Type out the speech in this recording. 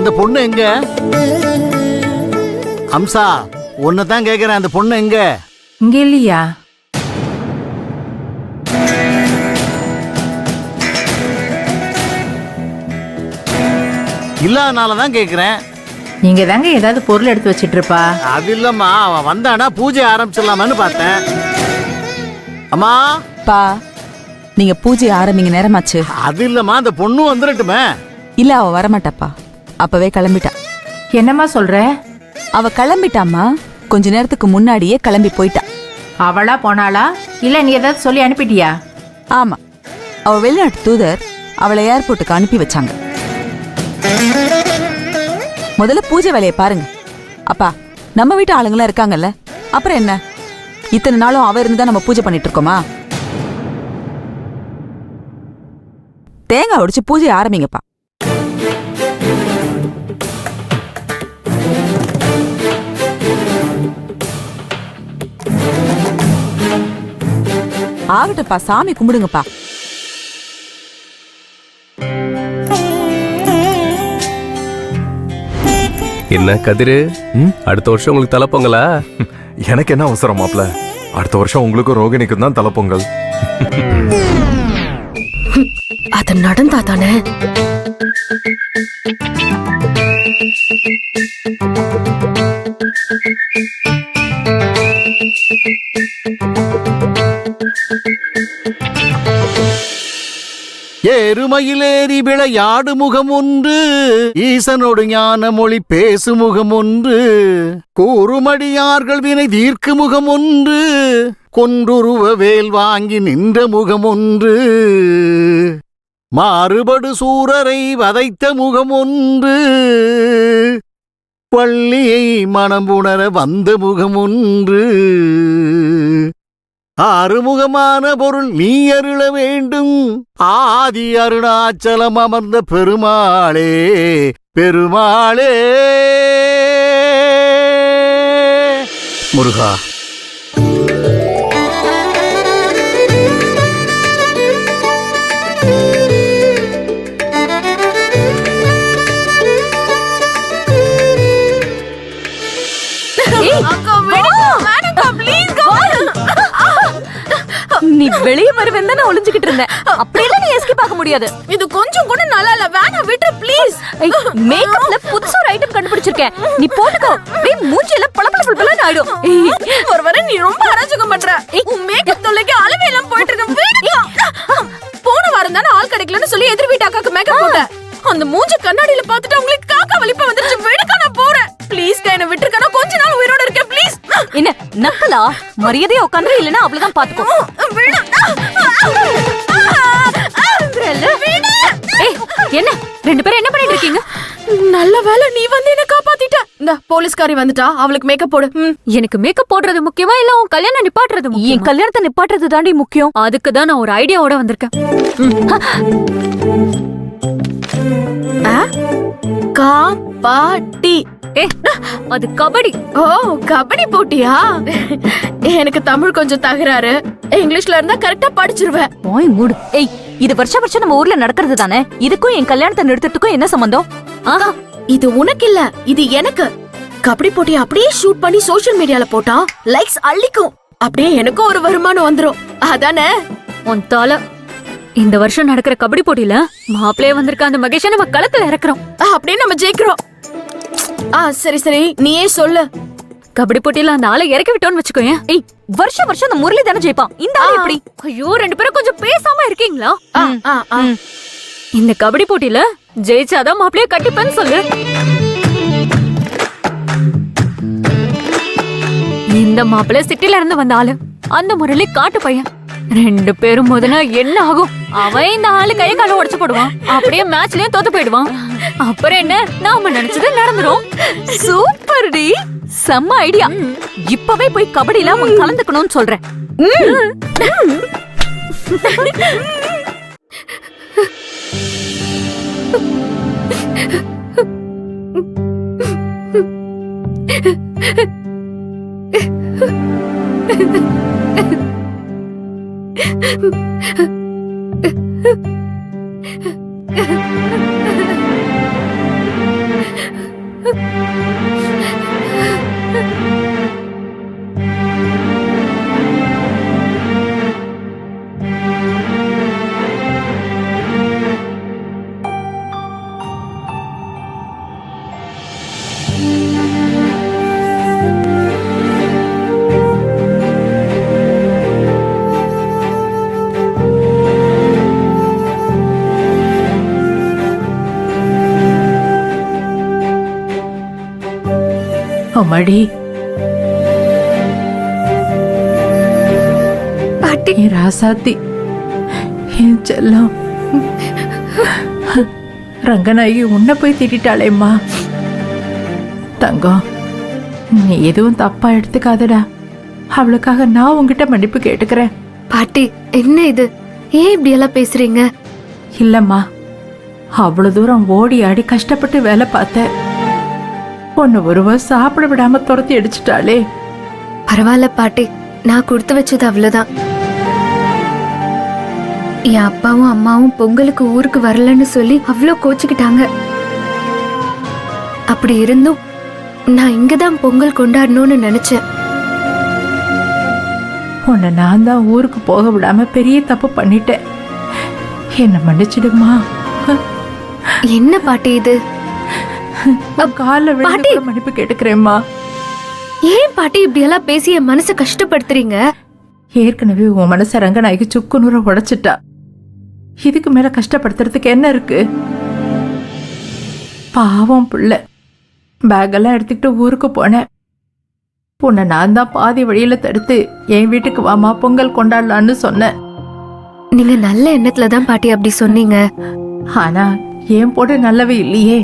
அந்த பொண்ணு எங்க? அம்சா, உன்னதான் கேக்குறேன், அந்த பொண்ணு எங்க? இங்க இல்லையா? இல்லாதனாலதான் கேக்குறேன். நீங்க தாங்க ஏதாவது பொருள் எடுத்து வச்சிட்டு இருப்பா. அது இல்லம்மா, அவன் வந்தானா பூஜை ஆரம்பிச்சிடலாமான்னு பார்த்தேன். அம்மா பா, நீங்க பூஜை ஆரம்பிங்க, நேரமாச்சு. அது இல்லம்மா, அந்த பொண்ணு வந்துடட்டுமே. இல்ல, அவ வரமாட்டாப்பா, அப்பவே கிளம்பிட்டா. என்னம்மா சொல்ற? அவ கிளம்பிட்டாமா, கொஞ்ச நேரத்துக்கு முன்னாடியே கிளம்பி போயிட்டா. அவளா போனாளா இல்ல நீ ஏதாவது சொல்லி அனுப்பிட்டியா? ஆமா, அவ வெளிநாட்டு தூதர் அவளை ஏர்போர்ட்டுக்கு அனுப்பி வச்சாங்க. முதல்ல பூஜை வேலையை பாருங்க. அப்பா, நம்ம வீட்டு ஆளுங்களாம் இருக்காங்கல்ல, அப்புறம் என்ன, இத்தனை நாளும் அவ இருந்துதான் நம்ம பூஜை பண்ணிட்டு இருக்கோமா? தேங்காய் உடைச்சு பூஜை ஆரம்பிங்கப்பா. ஆகட்டப்பா, சாமி கும்பிடுங்கப்பா. என்ன கதிரு, அடுத்த வருஷம் உங்களுக்கு தலைப்பொங்கலா? எனக்கு என்ன அவசரம் மாப்ள, அடுத்த வருஷம் உங்களுக்கும் ரோகிணிக்கும் தான் தலைப்பொங்கல். அது நடந்தா தானே. எருமையிலேறி விளையாடு முகம் ஒன்று, ஈசனோடு ஞான மொழி பேசு முகம் ஒன்று, கூறுமடியார்கள் வினை தீர்க்கு முகம் ஒன்று, கொன்றுருவ வேல் வாங்கி நின்ற முகம் ஒன்று, மாறுபடு சூரரை வதைத்த முகம் ஒன்று, பள்ளியை மனம்புணர வந்த முகம் ஒன்று, ஆறுமுகமான பொருள் நீ அருள வேண்டும், ஆதி அருணாச்சலம் அமர்ந்த பெருமாளே பெருமாளே. முருகா, நீ வெளியே வருவேன் தானே ஒளிஞ்சுக்கிட்டு இருந்தேன். அப்படியெல்லாம் நீ எஸ்கேப் ஆக முடியாது. இது கொஞ்சம் கூட நல்லா இல்ல, வேணா விட்டு ப்ளீஸ். மேக்கப்ல புதுசா ஒரு ஐட்டம் கண்டுபிடிச்சிருக்கேன், நீ போட்டுக்கோ. அப்படியே மூஞ்சில பளபளன்னு ஆயிடும். ஒருவரை நீ ரொம்ப அராஜகம் பண்ற. உன் மேக்கப் தொல்லைக்கு அளவே எல்லாம் போயிட்டு இருக்க. போன வாரம் தானே ஆள் கிடைக்கலன்னு சொல்லி எதிர் வீட்டு அக்காக்கு மேக்கப் போட்ட. அந்த மூஞ்ச கண்ணாடியில பாத்துட்டு உங்களுக்கு காக்கா வலிப்பா வந்துருச்சு. விடுக்கா, நான் போறேன். ப்ளீஸ் என்ன விட்டுருக்கா, கொஞ்ச நாள் உயிரோட இருக்கேன் ப்ளீஸ். என்ன நக்கலா? மரியாதையா உட்கார்ந்து, இல்லனா அவ்வளவுதான் பாத்துக்கோ. என்ன ரெண்டு பேரும் என்ன பண்ணிட்டு இருக்கீங்க? நல்ல வேளை நீ வந்து என்ன காப்பாத்திட்ட. இந்த போலீஸ்காரி வந்துட்டா, அவளுக்கு மேக்கப் போடு. எனக்கு மேக்கப் போடுறது முக்கியமா இல்ல உன் கல்யாணம் நிப்பாட்டுறது முக்கியமா? என் கல்யாணத்தை நிப்பாட்டுறது தாண்டி முக்கியம். அதுக்கு தான் நான் ஒரு ஐடியாவோட வந்திருக்கேன். காப்பாட்டி. அது கபடி. ஓ, கபடி போட்டியா? எனக்கு தமிழ் கொஞ்சம் தகராறு, இங்கிலீஷ்ல இருந்தா கரெக்டா படிச்சிருவேன். ஓய் மூடு. ஏய், இது வருஷம் வருஷம் நம்ம ஊர்ல நடக்கிறது தானே, இதுக்கும் என் கல்யாணத்தை நிறுத்தத்துக்கும் என்ன சம்பந்தம்? இது உனக்கு இல்ல, இது எனக்கு. கபடி போட்டியை அப்படியே ஷூட் பண்ணி சோஷியல் மீடியால போட்டா லைக்ஸ் அள்ளிக்கும். அப்படியே எனக்கும் ஒரு வருமானம் வந்துரும். அதானே உன் தலை. இந்த வருஷம் நடக்கிற கபடி போட்டியில மாப்பிளைய வந்திருக்க அந்த மகேஷை நம்ம களத்துல இறக்குறோம். அப்படியே நம்ம ஜெயிக்கிறோம். சரி சரி, நீயே சொல்லு. கபடி போட்டியில அந்த ஆளை இறக்கி விட்டோன்னு வச்சுக்கோயேன். ஏய், வருஷம் வருஷம் அந்த முரளி தானே ஜெயிப்பான், இந்த ஆள் எப்படி? ஐயோ, ரெண்டு பேரும் கொஞ்சம் பேசாம இருக்கீங்களா? இந்த கபடி போட்டியில ஜெயிச்சாதான் மாப்பிளைய கட்டிப்பேன்னு சொல்லு. இந்த மாப்பிள்ளை சிட்டில இருந்து வந்த ஆளு, அந்த முரளி காட்டு பையன். ரெண்டு பேரும் மோதினா என்ன ஆகும்? அவன் இந்த ஆளு கை கால உடைச்சு போடுவான், அப்படியே மேட்ச்லயும் தோத்து போயிடுவான். அப்புறம் என்ன, நாம நினைச்சது நடந்துரும். சூப்பர் டி, செம்ம ஐடியா. இப்பவே போய் கபடியில அவன் கலந்துக்கணும்னு சொல்றேன். அம்மாடி, பாட்டி என் ராசாத்தி, என் செல்லம். ரங்கநாயகி உன்னை போய் திட்டாளேம்மா. தங்கம், நீ எதுவும் தப்பா எடுத்துக்காதடா. அவளுக்காக நான் உன்கிட்ட மன்னிப்பு கேட்டுக்கிறேன். பாட்டி என்ன இது? ஏன் இப்படி எல்லாம் பேசுறீங்க? இல்லம்மா, அவ்வளவு தூரம் ஓடி ஆடி கஷ்டப்பட்டு வேலை பார்த்தேன். உன்னை ஒருவ சாப்பிட விடாம துரத்தி அடிச்சுட்டாளே. பரவாயில்ல பாட்டி, நான் கொடுத்து வச்சது அவ்வளவுதான். என் அப்பாவும் அம்மாவும் பொங்கலுக்கு ஊருக்கு வரலன்னு சொல்லி அவ்வளோ கோச்சுக்கிட்டாங்க. அப்படி இருந்தும் நான் இங்கதான் பொங்கல் கொண்டாடணும்னு நினைச்சேன். உன்னை நான் தான் ஊருக்கு போக விடாம பெரிய தப்பு பண்ணிட்டேன். என்ன மன்னிச்சிடுமா. என்ன பாட்டி இது? கால பாட்டி! மன்னிப்பு கேட்டுக்கிறேம்மா. ஏன் பாட்டி இப்படி எல்லாம் பேசி என் மனசை கஷ்டப்படுத்துறீங்க? ஏற்கனவே உன் மனச ரங்கநாயகி சுக்குநூற உடைச்சிட்டா. இதுக்கு மேல கஷ்டப்படுத்துறதுக்கு என்ன இருக்கு? பாவம் பிள்ளை. பேக்கெல்லாம் எடுத்துக்கிட்டு ஊருக்கு போனேன். உன்னை நான் தான் பாதி வழியில தடுத்து என் வீட்டுக்கு வாமா பொங்கல் கொண்டாடலான்னு சொன்னேன். நீங்க நல்ல எண்ணத்துல தான் பாட்டி அப்படி சொன்னீங்க. ஆனா என் போட நல்லவே இல்லையே.